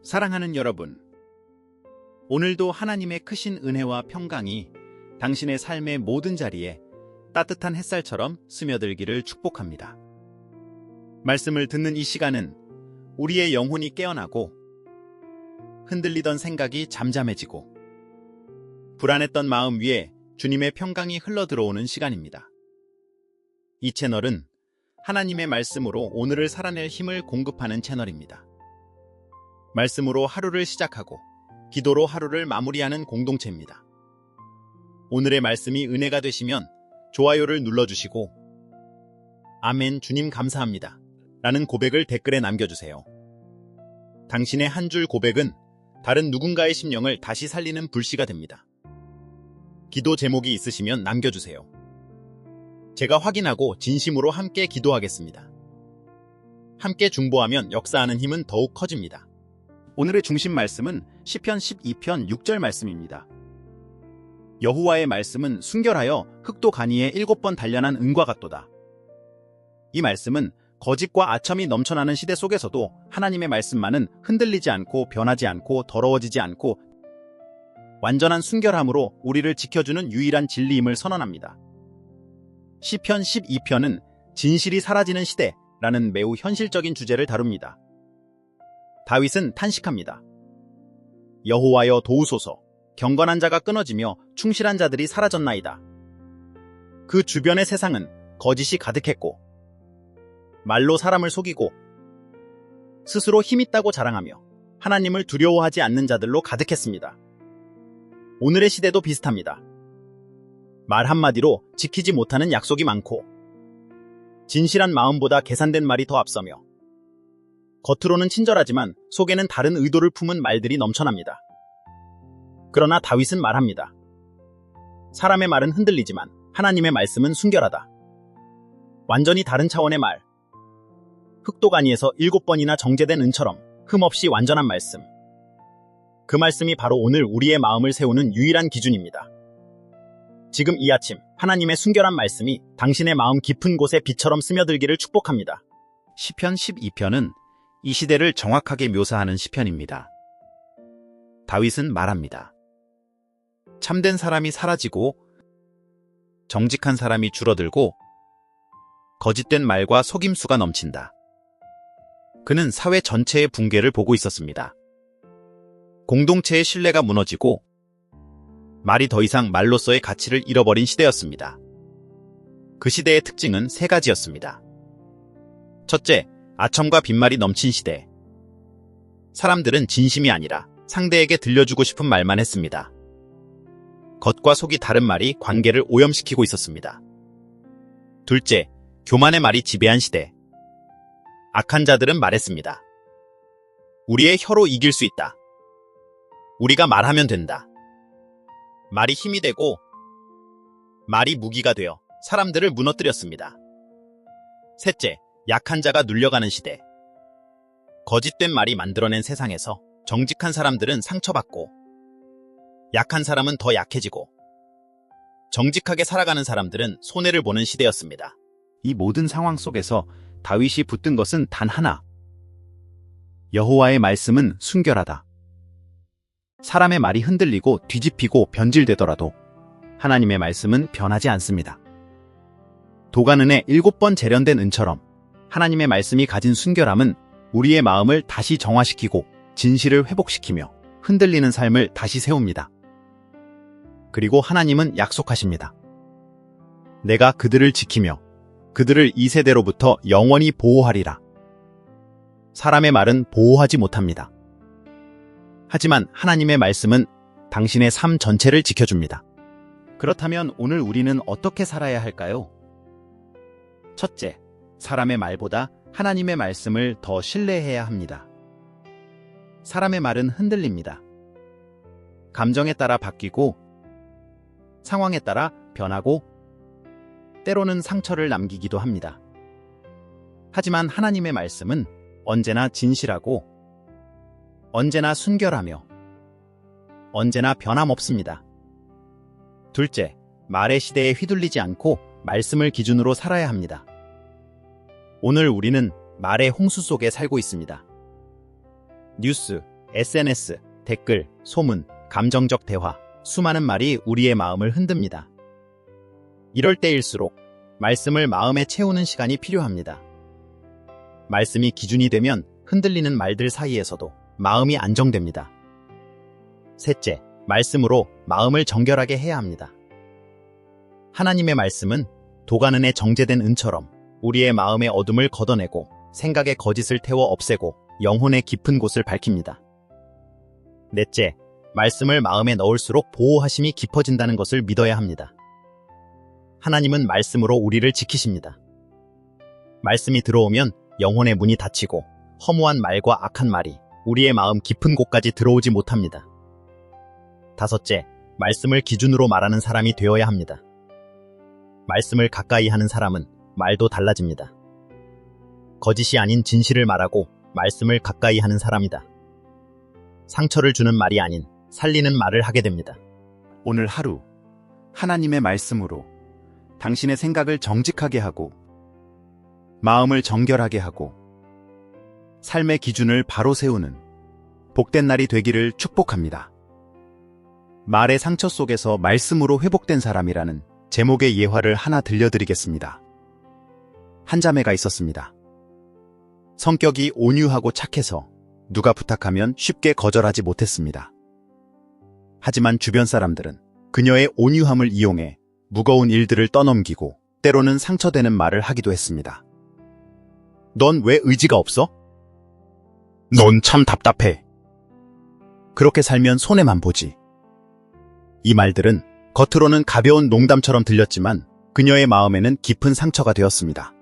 사랑하는 여러분, 오늘도 하나님의 크신 은혜와 평강이 당신의 삶의 모든 자리에 따뜻한 햇살처럼 스며들기를 축복합니다. 말씀을 듣는 이 시간은 우리의 영혼이 깨어나고 흔들리던 생각이 잠잠해지고 불안했던 마음 위에 주님의 평강이 흘러들어오는 시간입니다. 이 채널은 하나님의 말씀으로 오늘을 살아낼 힘을 공급하는 채널입니다. 말씀으로 하루를 시작하고 기도로 하루를 마무리하는 공동체입니다. 오늘의 말씀이 은혜가 되시면 좋아요를 눌러주시고 아멘 주님 감사합니다 라는 고백을 댓글에 남겨주세요. 당신의 한 줄 고백은 다른 누군가의 심령을 다시 살리는 불씨가 됩니다. 기도 제목이 있으시면 남겨주세요. 제가 확인하고 진심으로 함께 기도하겠습니다. 함께 중보하면 역사하는 힘은 더욱 커집니다. 오늘의 중심 말씀은 시편 12편 6절 말씀입니다. 여호와의 말씀은 순결하여 흑도 가니에 7번 단련한 은과 같도다. 이 말씀은 거짓과 아첨이 넘쳐나는 시대 속에서도 하나님의 말씀만은 흔들리지 않고 변하지 않고 더러워지지 않고 완전한 순결함으로 우리를 지켜주는 유일한 진리임을 선언합니다. 시편 12편은 진실이 사라지는 시대라는 매우 현실적인 주제를 다룹니다. 다윗은 탄식합니다. 여호와여 도우소서, 경건한 자가 끊어지며 충실한 자들이 사라졌나이다. 그 주변의 세상은 거짓이 가득했고 말로 사람을 속이고 스스로 힘있다고 자랑하며 하나님을 두려워하지 않는 자들로 가득했습니다. 오늘의 시대도 비슷합니다. 말 한마디로 지키지 못하는 약속이 많고 진실한 마음보다 계산된 말이 더 앞서며 겉으로는 친절하지만 속에는 다른 의도를 품은 말들이 넘쳐납니다. 그러나 다윗은 말합니다. 사람의 말은 흔들리지만 하나님의 말씀은 순결하다. 완전히 다른 차원의 말. 흑도가니에서 7번이나 정제된 은처럼 흠없이 완전한 말씀. 그 말씀이 바로 오늘 우리의 마음을 세우는 유일한 기준입니다. 지금 이 아침 하나님의 순결한 말씀이 당신의 마음 깊은 곳에 빛처럼 스며들기를 축복합니다. 시편 12편은 이 시대를 정확하게 묘사하는 시편입니다. 다윗은 말합니다. 참된 사람이 사라지고 정직한 사람이 줄어들고 거짓된 말과 속임수가 넘친다. 그는 사회 전체의 붕괴를 보고 있었습니다. 공동체의 신뢰가 무너지고 말이 더 이상 말로서의 가치를 잃어버린 시대였습니다. 그 시대의 특징은 세 가지였습니다. 첫째, 아첨과 빈말이 넘친 시대. 사람들은 진심이 아니라 상대에게 들려주고 싶은 말만 했습니다. 겉과 속이 다른 말이 관계를 오염시키고 있었습니다. 둘째, 교만의 말이 지배한 시대. 악한 자들은 말했습니다. 우리의 혀로 이길 수 있다. 우리가 말하면 된다. 말이 힘이 되고 말이 무기가 되어 사람들을 무너뜨렸습니다. 셋째, 약한 자가 눌려가는 시대. 거짓된 말이 만들어낸 세상에서 정직한 사람들은 상처받고 약한 사람은 더 약해지고 정직하게 살아가는 사람들은 손해를 보는 시대였습니다. 이 모든 상황 속에서 다윗이 붙든 것은 단 하나. 여호와의 말씀은 순결하다. 사람의 말이 흔들리고 뒤집히고 변질되더라도 하나님의 말씀은 변하지 않습니다. 도가는의 7번 재련된 은처럼 하나님의 말씀이 가진 순결함은 우리의 마음을 다시 정화시키고 진실을 회복시키며 흔들리는 삶을 다시 세웁니다. 그리고 하나님은 약속하십니다. 내가 그들을 지키며 그들을 이 세대로부터 영원히 보호하리라. 사람의 말은 보호하지 못합니다. 하지만 하나님의 말씀은 당신의 삶 전체를 지켜줍니다. 그렇다면 오늘 우리는 어떻게 살아야 할까요? 첫째, 사람의 말보다 하나님의 말씀을 더 신뢰해야 합니다. 사람의 말은 흔들립니다. 감정에 따라 바뀌고 상황에 따라 변하고 때로는 상처를 남기기도 합니다. 하지만 하나님의 말씀은 언제나 진실하고 언제나 순결하며 언제나 변함없습니다. 둘째, 말의 시대에 휘둘리지 않고 말씀을 기준으로 살아야 합니다. 오늘 우리는 말의 홍수 속에 살고 있습니다. 뉴스, SNS, 댓글, 소문, 감정적 대화, 수많은 말이 우리의 마음을 흔듭니다. 이럴 때일수록 말씀을 마음에 채우는 시간이 필요합니다. 말씀이 기준이 되면 흔들리는 말들 사이에서도 마음이 안정됩니다. 셋째, 말씀으로 마음을 정결하게 해야 합니다. 하나님의 말씀은 도가는에 정제된 은처럼 우리의 마음의 어둠을 걷어내고 생각의 거짓을 태워 없애고 영혼의 깊은 곳을 밝힙니다. 넷째, 말씀을 마음에 넣을수록 보호하심이 깊어진다는 것을 믿어야 합니다. 하나님은 말씀으로 우리를 지키십니다. 말씀이 들어오면 영혼의 문이 닫히고 허무한 말과 악한 말이 우리의 마음 깊은 곳까지 들어오지 못합니다. 다섯째, 말씀을 기준으로 말하는 사람이 되어야 합니다. 말씀을 가까이 하는 사람은 말도 달라집니다. 거짓이 아닌 진실을 말하고 말씀을 가까이 하는 사람이다. 상처를 주는 말이 아닌 살리는 말을 하게 됩니다. 오늘 하루 하나님의 말씀으로 당신의 생각을 정직하게 하고 마음을 정결하게 하고 삶의 기준을 바로 세우는 복된 날이 되기를 축복합니다. 말의 상처 속에서 말씀으로 회복된 사람이라는 제목의 예화를 하나 들려드리겠습니다. 한 자매가 있었습니다. 성격이 온유하고 착해서 누가 부탁하면 쉽게 거절하지 못했습니다. 하지만 주변 사람들은 그녀의 온유함을 이용해 무거운 일들을 떠넘기고 때로는 상처되는 말을 하기도 했습니다. 넌 왜 의지가 없어? 넌 참 답답해. 그렇게 살면 손해만 보지. 이 말들은 겉으로는 가벼운 농담처럼 들렸지만 그녀의 마음에는 깊은 상처가 되었습니다.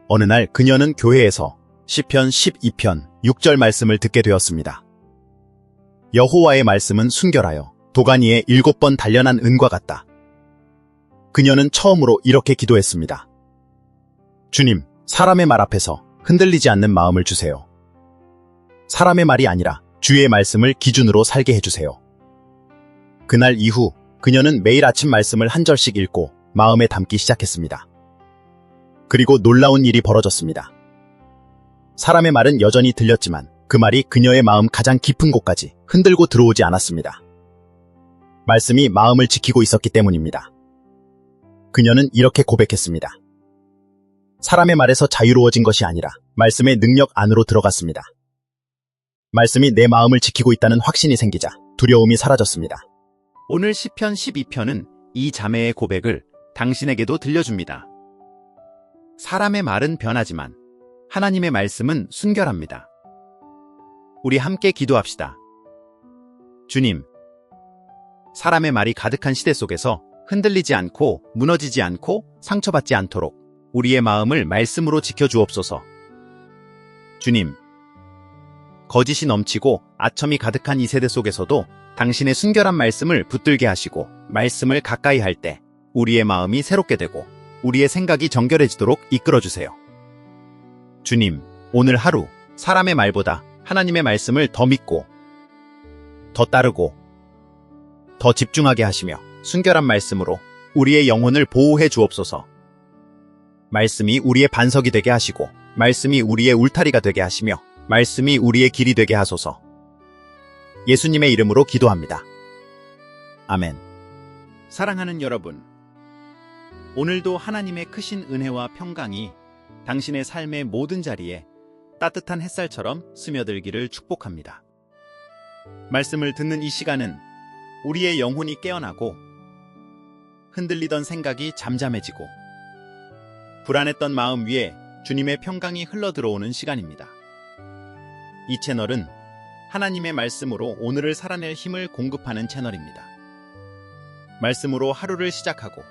어느 날 그녀는 교회에서 시편 12편 6절 말씀을 듣게 되었습니다. 여호와의 말씀은 순결하여 도가니에 7번 단련한 은과 같다. 그녀는 처음으로 이렇게 기도했습니다. 주님, 사람의 말 앞에서 흔들리지 않는 마음을 주세요. 사람의 말이 아니라 주의 말씀을 기준으로 살게 해주세요. 그날 이후 그녀는 매일 아침 말씀을 한 절씩 읽고 마음에 담기 시작했습니다. 그리고 놀라운 일이 벌어졌습니다. 사람의 말은 여전히 들렸지만 그 말이 그녀의 마음 가장 깊은 곳까지 흔들고 들어오지 않았습니다. 말씀이 마음을 지키고 있었기 때문입니다. 그녀는 이렇게 고백했습니다. 사람의 말에서 자유로워진 것이 아니라 말씀의 능력 안으로 들어갔습니다. 말씀이 내 마음을 지키고 있다는 확신이 생기자 두려움이 사라졌습니다. 오늘 시편 12편은 이 자매의 고백을 당신에게도 들려줍니다. 사람의 말은 변하지만 하나님의 말씀은 순결합니다. 우리 함께 기도합시다. 주님, 사람의 말이 가득한 시대 속에서 흔들리지 않고 무너지지 않고 상처받지 않도록 우리의 마음을 말씀으로 지켜주옵소서. 주님, 거짓이 넘치고 아첨이 가득한 이 세대 속에서도 당신의 순결한 말씀을 붙들게 하시고 말씀을 가까이 할 때 우리의 마음이 새롭게 되고 우리의 생각이 정결해지도록 이끌어주세요. 주님, 오늘 하루 사람의 말보다 하나님의 말씀을 더 믿고 더 따르고 더 집중하게 하시며 순결한 말씀으로 우리의 영혼을 보호해 주옵소서. 말씀이 우리의 반석이 되게 하시고 말씀이 우리의 울타리가 되게 하시며 말씀이 우리의 길이 되게 하소서. 예수님의 이름으로 기도합니다. 아멘. 사랑하는 여러분, 오늘도 하나님의 크신 은혜와 평강이 당신의 삶의 모든 자리에 따뜻한 햇살처럼 스며들기를 축복합니다. 말씀을 듣는 이 시간은 우리의 영혼이 깨어나고 흔들리던 생각이 잠잠해지고 불안했던 마음 위에 주님의 평강이 흘러들어오는 시간입니다. 이 채널은 하나님의 말씀으로 오늘을 살아낼 힘을 공급하는 채널입니다. 말씀으로 하루를 시작하고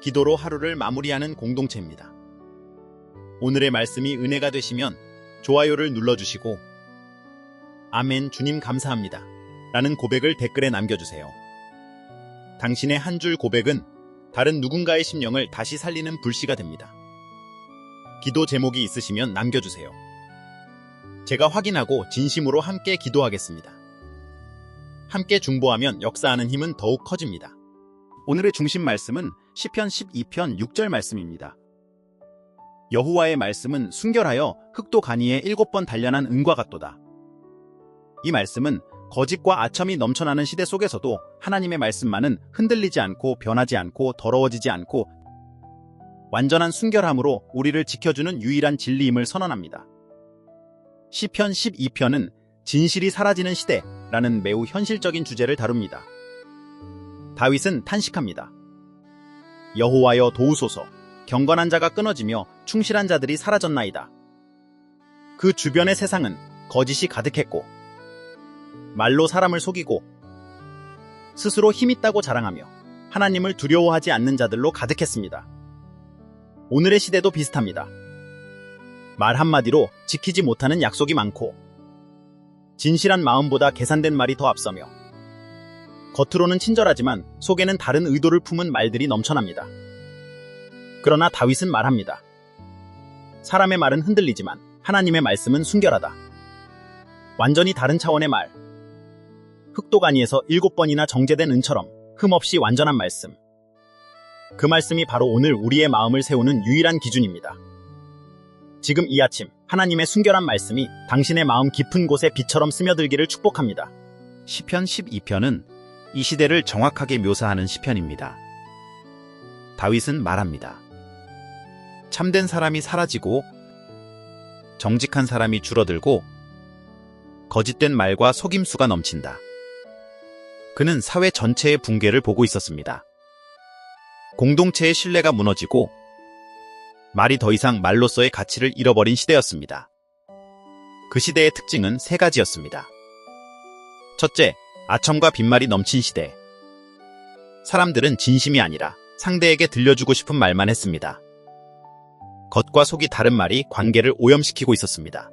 기도로 하루를 마무리하는 공동체입니다. 오늘의 말씀이 은혜가 되시면 좋아요를 눌러주시고 아멘 주님 감사합니다 라는 고백을 댓글에 남겨주세요. 당신의 한 줄 고백은 다른 누군가의 심령을 다시 살리는 불씨가 됩니다. 기도 제목이 있으시면 남겨주세요. 제가 확인하고 진심으로 함께 기도하겠습니다. 함께 중보하면 역사하는 힘은 더욱 커집니다. 오늘의 중심 말씀은 시편 12편 6절 말씀입니다. 여호와의 말씀은 순결하여 흙도 가니에 7번 단련한 은과 같도다. 이 말씀은 거짓과 아첨이 넘쳐나는 시대 속에서도 하나님의 말씀만은 흔들리지 않고 변하지 않고 더러워지지 않고 완전한 순결함으로 우리를 지켜주는 유일한 진리임을 선언합니다. 시편 12편은 진실이 사라지는 시대라는 매우 현실적인 주제를 다룹니다. 다윗은 탄식합니다. 여호와여 도우소서, 경건한 자가 끊어지며 충실한 자들이 사라졌나이다. 그 주변의 세상은 거짓이 가득했고 말로 사람을 속이고 스스로 힘있다고 자랑하며 하나님을 두려워하지 않는 자들로 가득했습니다. 오늘의 시대도 비슷합니다. 말 한마디로 지키지 못하는 약속이 많고 진실한 마음보다 계산된 말이 더 앞서며 겉으로는 친절하지만 속에는 다른 의도를 품은 말들이 넘쳐납니다. 그러나 다윗은 말합니다. 사람의 말은 흔들리지만 하나님의 말씀은 순결하다. 완전히 다른 차원의 말. 흑도가니에서 7번이나 정제된 은처럼 흠없이 완전한 말씀. 그 말씀이 바로 오늘 우리의 마음을 세우는 유일한 기준입니다. 지금 이 아침 하나님의 순결한 말씀이 당신의 마음 깊은 곳에 빛처럼 스며들기를 축복합니다. 시편 12편은 이 시대를 정확하게 묘사하는 시편입니다. 다윗은 말합니다. 참된 사람이 사라지고 정직한 사람이 줄어들고 거짓된 말과 속임수가 넘친다. 그는 사회 전체의 붕괴를 보고 있었습니다. 공동체의 신뢰가 무너지고 말이 더 이상 말로서의 가치를 잃어버린 시대였습니다. 그 시대의 특징은 세 가지였습니다. 첫째, 아첨과 빈말이 넘친 시대. 사람들은 진심이 아니라 상대에게 들려주고 싶은 말만 했습니다. 겉과 속이 다른 말이 관계를 오염시키고 있었습니다.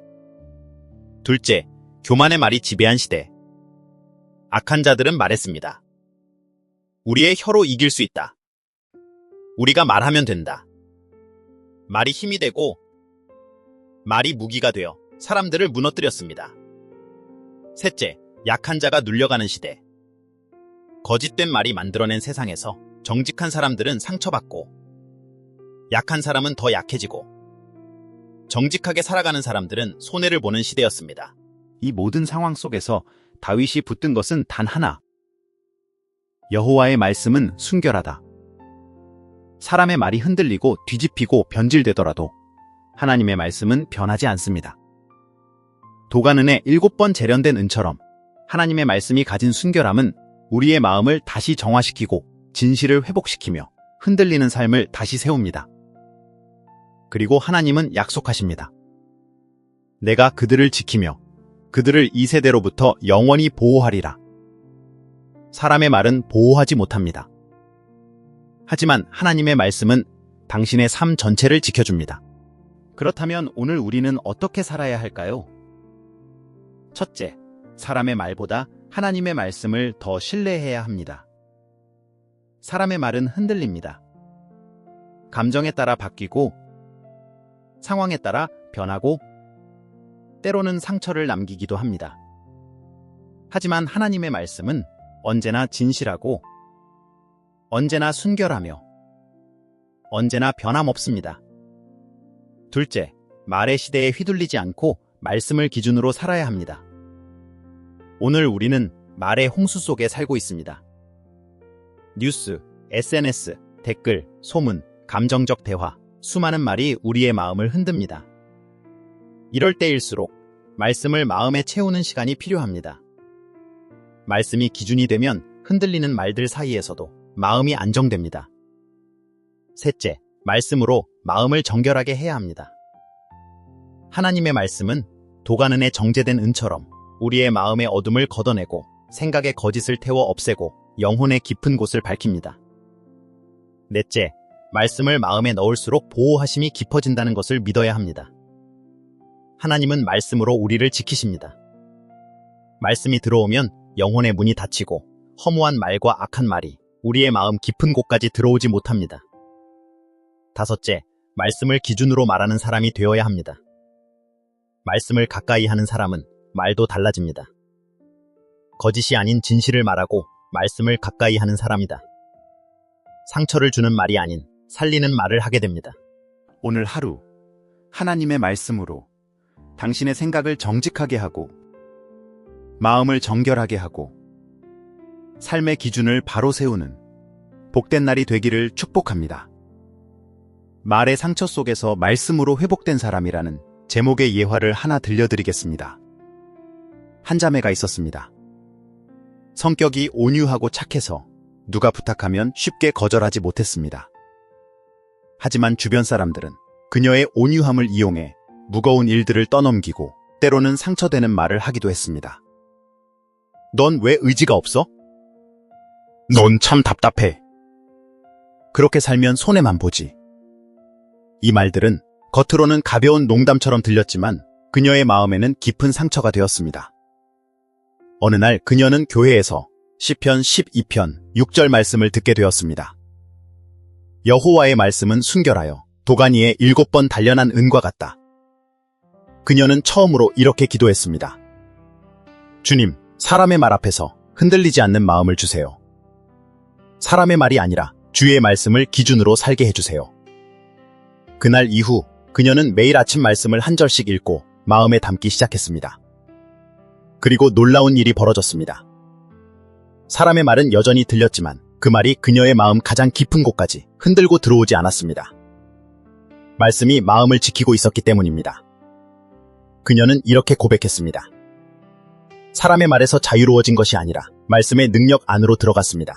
둘째, 교만의 말이 지배한 시대. 악한 자들은 말했습니다. 우리의 혀로 이길 수 있다. 우리가 말하면 된다. 말이 힘이 되고 말이 무기가 되어 사람들을 무너뜨렸습니다. 셋째, 약한 자가 눌려가는 시대. 거짓된 말이 만들어낸 세상에서 정직한 사람들은 상처받고 약한 사람은 더 약해지고 정직하게 살아가는 사람들은 손해를 보는 시대였습니다. 이 모든 상황 속에서 다윗이 붙든 것은 단 하나. 여호와의 말씀은 순결하다. 사람의 말이 흔들리고 뒤집히고 변질되더라도 하나님의 말씀은 변하지 않습니다. 도가는의 7번 재련된 은처럼 하나님의 말씀이 가진 순결함은 우리의 마음을 다시 정화시키고 진실을 회복시키며 흔들리는 삶을 다시 세웁니다. 그리고 하나님은 약속하십니다. 내가 그들을 지키며 그들을 이 세대로부터 영원히 보호하리라. 사람의 말은 보호하지 못합니다. 하지만 하나님의 말씀은 당신의 삶 전체를 지켜줍니다. 그렇다면 오늘 우리는 어떻게 살아야 할까요? 첫째, 사람의 말보다 하나님의 말씀을 더 신뢰해야 합니다. 사람의 말은 흔들립니다. 감정에 따라 바뀌고 상황에 따라 변하고 때로는 상처를 남기기도 합니다. 하지만 하나님의 말씀은 언제나 진실하고 언제나 순결하며 언제나 변함없습니다. 둘째, 말의 시대에 휘둘리지 않고 말씀을 기준으로 살아야 합니다. 오늘 우리는 말의 홍수 속에 살고 있습니다. 뉴스, SNS, 댓글, 소문, 감정적 대화, 수많은 말이 우리의 마음을 흔듭니다. 이럴 때일수록 말씀을 마음에 채우는 시간이 필요합니다. 말씀이 기준이 되면 흔들리는 말들 사이에서도 마음이 안정됩니다. 셋째, 말씀으로 마음을 정결하게 해야 합니다. 하나님의 말씀은 도가는에 정제된 은처럼 우리의 마음의 어둠을 걷어내고 생각의 거짓을 태워 없애고 영혼의 깊은 곳을 밝힙니다. 넷째, 말씀을 마음에 넣을수록 보호하심이 깊어진다는 것을 믿어야 합니다. 하나님은 말씀으로 우리를 지키십니다. 말씀이 들어오면 영혼의 문이 닫히고 허무한 말과 악한 말이 우리의 마음 깊은 곳까지 들어오지 못합니다. 다섯째, 말씀을 기준으로 말하는 사람이 되어야 합니다. 말씀을 가까이 하는 사람은 말도 달라집니다. 거짓이 아닌 진실을 말하고 말씀을 가까이 하는 사람이다. 상처를 주는 말이 아닌 살리는 말을 하게 됩니다. 오늘 하루 하나님의 말씀으로 당신의 생각을 정직하게 하고 마음을 정결하게 하고 삶의 기준을 바로 세우는 복된 날이 되기를 축복합니다. 말의 상처 속에서 말씀으로 회복된 사람이라는 제목의 예화를 하나 들려드리겠습니다. 한 자매가 있었습니다. 성격이 온유하고 착해서 누가 부탁하면 쉽게 거절하지 못했습니다. 하지만 주변 사람들은 그녀의 온유함을 이용해 무거운 일들을 떠넘기고 때로는 상처되는 말을 하기도 했습니다. 넌 왜 의지가 없어? 넌 참 답답해. 그렇게 살면 손해만 보지. 이 말들은 겉으로는 가벼운 농담처럼 들렸지만 그녀의 마음에는 깊은 상처가 되었습니다. 어느 날 그녀는 교회에서 시편 12편 6절 말씀을 듣게 되었습니다. 여호와의 말씀은 순결하여 도가니에 7번 단련한 은과 같다. 그녀는 처음으로 이렇게 기도했습니다. 주님, 사람의 말 앞에서 흔들리지 않는 마음을 주세요. 사람의 말이 아니라 주의 말씀을 기준으로 살게 해주세요. 그날 이후 그녀는 매일 아침 말씀을 한 절씩 읽고 마음에 담기 시작했습니다. 그리고 놀라운 일이 벌어졌습니다. 사람의 말은 여전히 들렸지만 그 말이 그녀의 마음 가장 깊은 곳까지 흔들고 들어오지 않았습니다. 말씀이 마음을 지키고 있었기 때문입니다. 그녀는 이렇게 고백했습니다. 사람의 말에서 자유로워진 것이 아니라 말씀의 능력 안으로 들어갔습니다.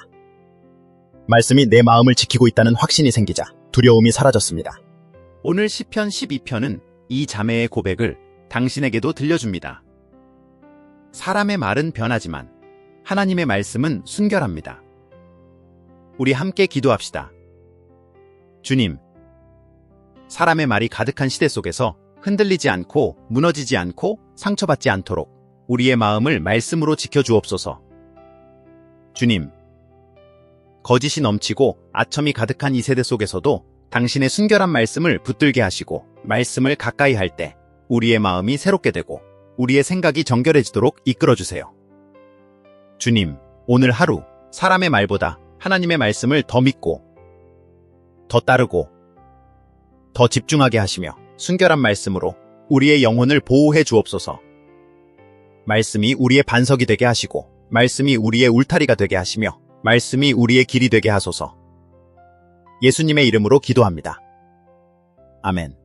말씀이 내 마음을 지키고 있다는 확신이 생기자 두려움이 사라졌습니다. 오늘 시편 12편은 이 자매의 고백을 당신에게도 들려줍니다. 사람의 말은 변하지만 하나님의 말씀은 순결합니다. 우리 함께 기도합시다. 주님, 사람의 말이 가득한 시대 속에서 흔들리지 않고 무너지지 않고 상처받지 않도록 우리의 마음을 말씀으로 지켜주옵소서. 주님, 거짓이 넘치고 아첨이 가득한 이 세대 속에서도 당신의 순결한 말씀을 붙들게 하시고 말씀을 가까이 할 때 우리의 마음이 새롭게 되고 우리의 생각이 정결해지도록 이끌어주세요. 주님, 오늘 하루 사람의 말보다 하나님의 말씀을 더 믿고 더 따르고 더 집중하게 하시며 순결한 말씀으로 우리의 영혼을 보호해 주옵소서. 말씀이 우리의 반석이 되게 하시고 말씀이 우리의 울타리가 되게 하시며 말씀이 우리의 길이 되게 하소서. 예수님의 이름으로 기도합니다. 아멘.